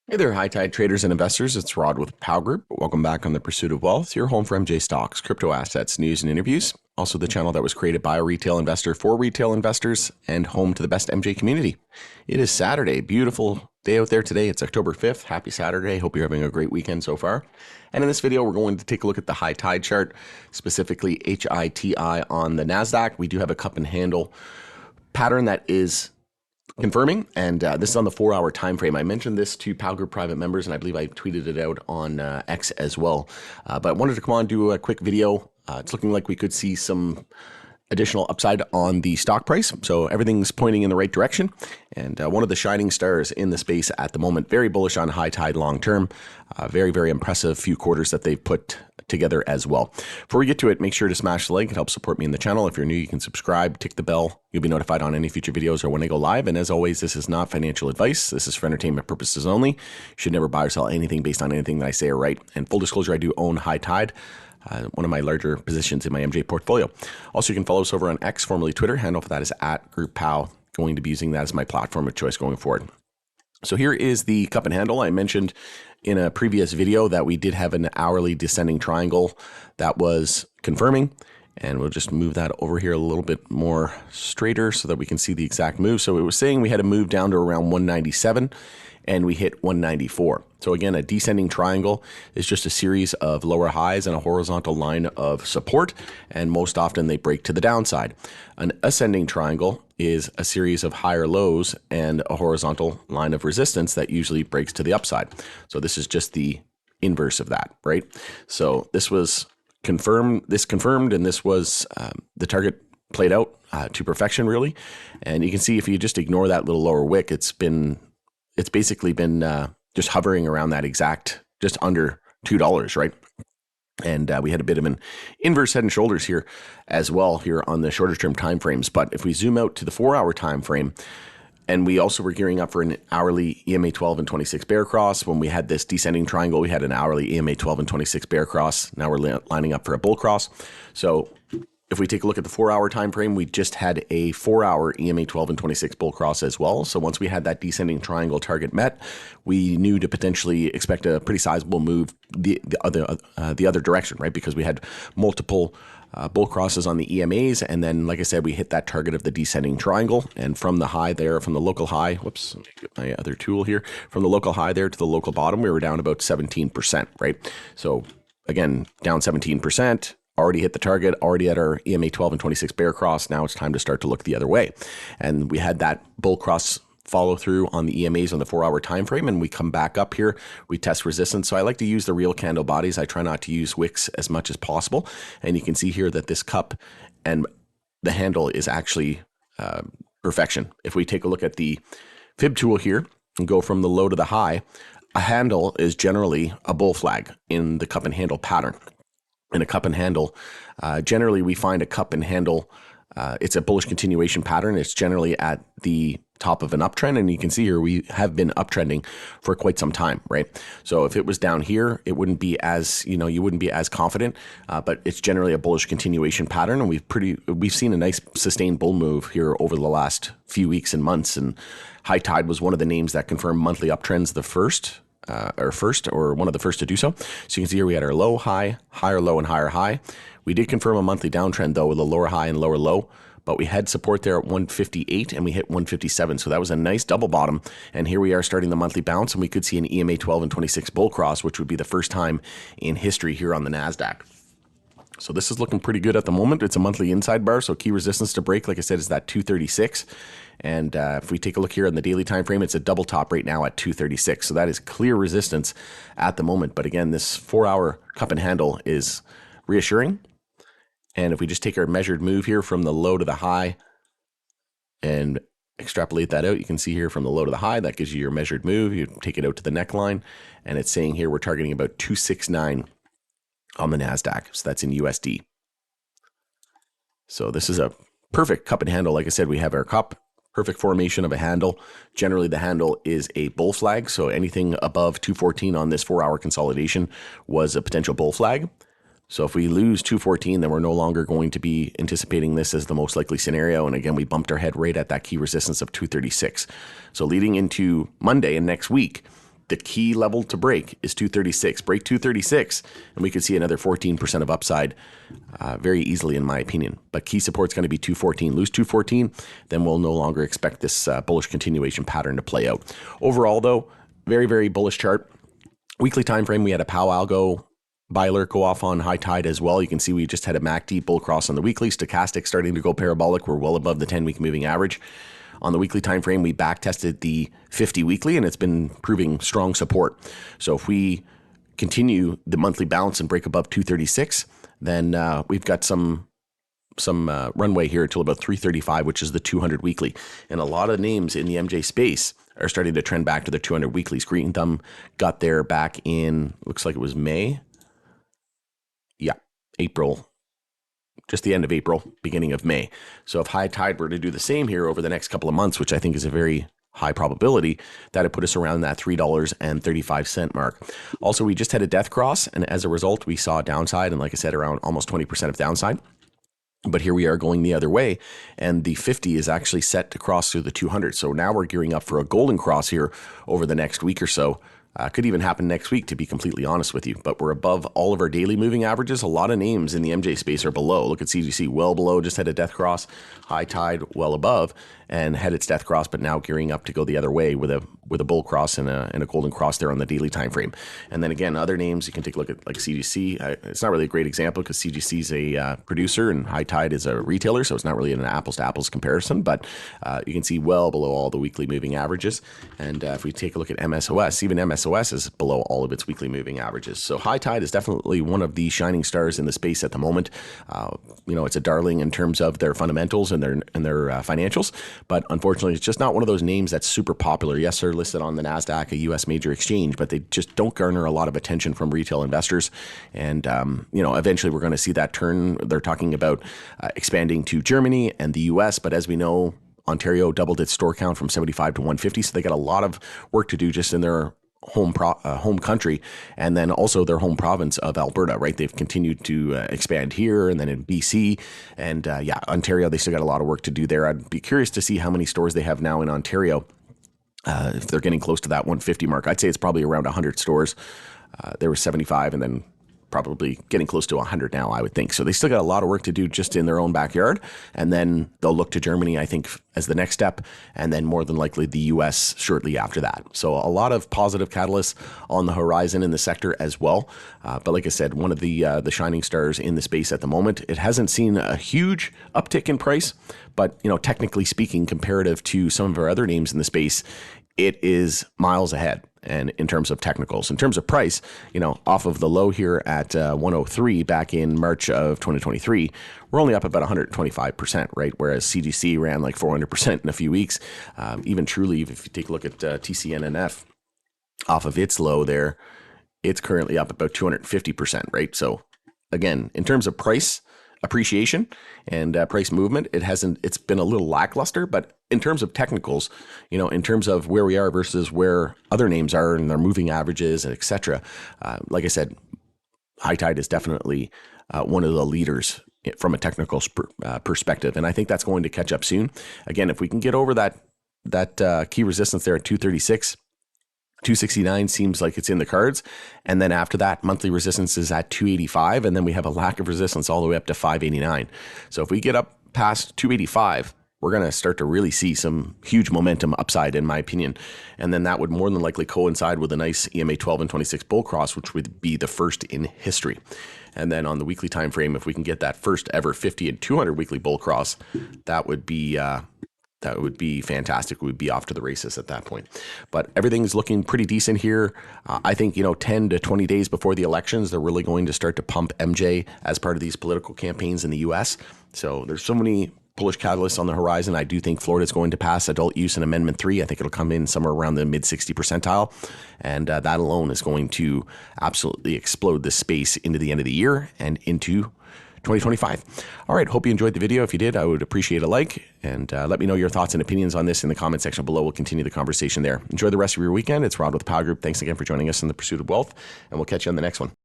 Hey there, high tide traders and investors. It's Rod with Pow Group. Welcome back on the Pursuit of Wealth, your home for MJ stocks, crypto assets, news, and interviews. Also, the channel that was created by a retail investor for retail investors and home to the best MJ community. It is Saturday. Beautiful day out there today. It's October 5th. Happy Saturday. Hope you're having a great weekend so far. And in this video, we're going to take a look at the high tide chart, specifically HITI on the NASDAQ. We do have a cup and handle pattern that is confirming, and this is on the 4-hour time frame. I mentioned this to Pow Group private members, and I believe I tweeted it out on X as well. But I wanted to come on and do a quick video. It's looking like we could see some additional upside on the stock price. So everything's pointing in the right direction. And one of the shining stars in the space at the moment, very bullish on high tide long term. Very, very impressive few quarters that they've put together as well. Before we get to it, make sure to smash the like. It helps support me in the channel. If you're new, you can subscribe, tick the bell. You'll be notified on any future videos or when I go live. And as always, this is not financial advice. This is for entertainment purposes only. You should never buy or sell anything based on anything that I say or write. And full disclosure, I do own high tide. One of my larger positions in my MJ portfolio. Also, you can follow us over on X, formerly Twitter. Handle for that is @GroupPow. Going to be using that as my platform of choice going forward. So here is the cup and handle. I mentioned in a previous video that we did have an hourly descending triangle that was confirming. And we'll just move that over here a little bit more straighter so that we can see the exact move. So it was saying we had to move down to around 197 and we hit 194. So again, a descending triangle is just a series of lower highs and a horizontal line of support, and most often they break to the downside. An ascending triangle is a series of higher lows and a horizontal line of resistance that usually breaks to the upside. So this is just the inverse of that, right? So this was confirmed, and this was the target played out to perfection, really. And you can see if you just ignore that little lower wick, it's basically been just hovering around that exact, just under $2, right? And we had a bit of an inverse head and shoulders here as well here on the shorter term time frames. But if we zoom out to the 4-hour time frame, and we also were gearing up for an hourly EMA 12 and 26 bear cross. When we had this descending triangle, we had an hourly EMA 12 and 26 bear cross. Now we're lining up for a bull cross. So if we take a look at the 4-hour time frame, we just had a 4-hour EMA 12 and 26 bull cross as well. So once we had that descending triangle target met, we knew to potentially expect a pretty sizable move the other direction, right? Because we had multiple bull crosses on the EMAs, and then, like I said, we hit that target of the descending triangle. And from the high there, from the local high, whoops, let me get my other tool here. From the local high there to the local bottom, we were down about 17%, right? So again, down 17%. Already hit the target, already at our EMA 12 and 26 bear cross. Now it's time to start to look the other way. And we had that bull cross follow through on the EMAs on the 4-hour time frame, and we come back up here. We test resistance. So I like to use the real candle bodies. I try not to use wicks as much as possible. And you can see here that this cup and the handle is actually perfection. If we take a look at the fib tool here and go from the low to the high, a handle is generally a bull flag in the cup and handle pattern. In a cup and handle, generally we find a cup and handle, it's a bullish continuation pattern. It's generally at the top of an uptrend, and you can see here we have been uptrending for quite some time, right? So if it was down here, it wouldn't be as, you wouldn't be as confident, but it's generally a bullish continuation pattern, and we've seen a nice sustained bull move here over the last few weeks and months, and high tide was one of the names that confirmed monthly uptrends or one of the first to do so. So you can see here we had our low, high, higher low, and higher high. We did confirm a monthly downtrend though with a lower high and lower low, but we had support there at 158 and we hit 157. So that was a nice double bottom. And here we are starting the monthly bounce, and we could see an EMA 12 and 26 bull cross, which would be the first time in history here on the NASDAQ. So this is looking pretty good at the moment. It's a monthly inside bar, so key resistance to break, like I said, is that 236. And if we take a look here on the daily time frame, it's a double top right now at 236. So that is clear resistance at the moment. But again, this 4-hour cup and handle is reassuring. And if we just take our measured move here from the low to the high and extrapolate that out, you can see here from the low to the high, that gives you your measured move. You take it out to the neckline, and it's saying here we're targeting about 269 on the NASDAQ. So that's in USD. So this is a perfect cup and handle. Like I said, we have our cup, perfect formation of a handle. Generally, the handle is a bull flag. So anything above 214 on this 4-hour consolidation was a potential bull flag. So if we lose 214, then we're no longer going to be anticipating this as the most likely scenario. And again, we bumped our head right at that key resistance of 236. So leading into Monday and next week, the key level to break is 236. Break 236, and we could see another 14% of upside very easily, in my opinion. But key support's going to be 214. Lose 214, then we'll no longer expect this bullish continuation pattern to play out. Overall, though, very, very bullish chart. Weekly time frame, we had a POW algo buy alert go off on high tide as well. You can see we just had a MACD bull cross on the weekly. Stochastic starting to go parabolic. We're well above the 10-week moving average. On the weekly time frame, we back tested the 50 weekly, and it's been proving strong support. So if we continue the monthly bounce and break above 236, then we've got some runway here until about 335, which is the 200 weekly. And a lot of names in the MJ space are starting to trend back to their 200 weeklies. Green Thumb got there back in, looks like it was May. Yeah, April. Just the end of April, beginning of May. So if high tide were to do the same here over the next couple of months, which I think is a very high probability, that would put us around that $3.35 mark. Also, we just had a death cross, and as a result, we saw downside, and like I said, around almost 20% of downside. But here we are going the other way, and the 50 is actually set to cross through the 200. So now we're gearing up for a golden cross here over the next week or so. Could even happen next week, to be completely honest with you. But we're above all of our daily moving averages. A lot of names in the MJ space are below. Look at CGC, well below, just had a death cross. High tide, well above, and had its death cross, but now gearing up to go the other way with a bull cross and a golden cross there on the daily time frame. And then again, other names, you can take a look at like CGC. It's not really a great example because CGC is a producer and high tide is a retailer, so it's not really an apples to apples comparison. But you can see well below all the weekly moving averages. And if we take a look at MSOS, even MSOS is below all of its weekly moving averages. So high tide is definitely one of the shining stars in the space at the moment. It's a darling in terms of their fundamentals and their financials. But unfortunately, it's just not one of those names that's super popular. Yes, they're listed on the NASDAQ, a U.S. major exchange, but they just don't garner a lot of attention from retail investors. And, eventually we're going to see that turn. They're talking about expanding to Germany and the U.S., but as we know, Ontario doubled its store count from 75 to 150, so they got a lot of work to do just in their home country, and then also their home province of Alberta, right? They've continued to expand here, and then in BC, and Ontario, they still got a lot of work to do there. I'd be curious to see how many stores they have now in Ontario. If they're getting close to that 150 mark, I'd say it's probably around 100 stores. There were 75, and then probably getting close to 100 now, I would think. So they still got a lot of work to do just in their own backyard. And then they'll look to Germany, I think, as the next step, and then more than likely the US shortly after that. So a lot of positive catalysts on the horizon in the sector as well. But like I said, one of the shining stars in the space at the moment. It hasn't seen a huge uptick in price, but technically speaking, comparative to some of our other names in the space, it is miles ahead. And in terms of technicals, in terms of price, off of the low here at 103 back in March of 2023, we're only up about 125%, right? Whereas CGC ran like 400% in a few weeks. Even Truly, if you take a look at TCNNF off of its low there, it's currently up about 250%, right? So again, in terms of price appreciation and price movement, it's been a little lackluster, but in terms of technicals, in terms of where we are versus where other names are and their moving averages and et cetera, like I said, high tide is definitely one of the leaders from a technical perspective. And I think that's going to catch up soon. Again, if we can get over that key resistance there at 236, 269 seems like it's in the cards. And then after that, monthly resistance is at 285. And then we have a lack of resistance all the way up to 589. So if we get up past 285, we're going to start to really see some huge momentum upside, in my opinion. And then that would more than likely coincide with a nice EMA 12 and 26 bull cross, which would be the first in history. And then on the weekly time frame, if we can get that first ever 50 and 200 weekly bull cross, that would be fantastic. We'd be off to the races at that point. But everything's looking pretty decent here. I think, 10 to 20 days before the elections, they're really going to start to pump MJ as part of these political campaigns in the U.S. So there's so many bullish catalysts on the horizon. I do think Florida's going to pass adult use in Amendment 3. I think it'll come in somewhere around the mid 60 percentile. And that alone is going to absolutely explode this space into the end of the year and into 2025. All right. Hope you enjoyed the video. If you did, I would appreciate a like, and let me know your thoughts and opinions on this in the comment section below. We'll continue the conversation there. Enjoy the rest of your weekend. It's Rod with the Power Group. Thanks again for joining us in the pursuit of wealth, and we'll catch you on the next one.